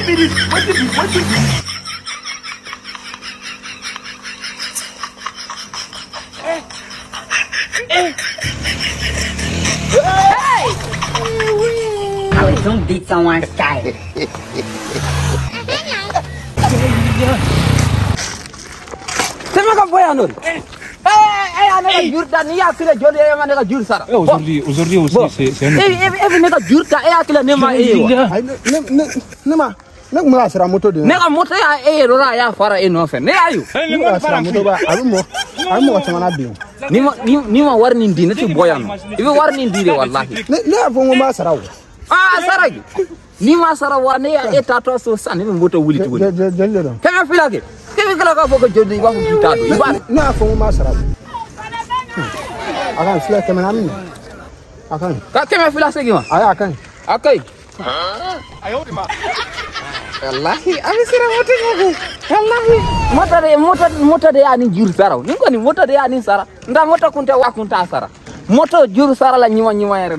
be this? What be? Hey! I don't beat someone's child. Sama ka boy anor. Ana jurta ni ya kila jode ya mana ka jur sara. Aujourd'hui aussi c'est un ne ka jurta ya kila ne ma ne ma sara moto de. Ne ka moto ya rora ya fara no fe. Ne ayu. Ne sara moto ba alumo sama na biu. Ni ma warni ndi ne ti boyano. Ibe warni ndi de wallahi. Ne afo mo ma sara wo. Sara gi. Ni ma sara wa ne ya tato so san ne moto wuli ti wuli. Kama filake. Kemi kala ka foko jodi wa kitado ibane na fo ma sara akan fila kemana min akan ka kemi fila segi ma aya akan akai Ayo di ma. wallahi abisira moto ko wallahi mota de ani jur sara ni ko ni mota de ani sara nda mota kunta wa kunta sara moto jur sara la nyima yere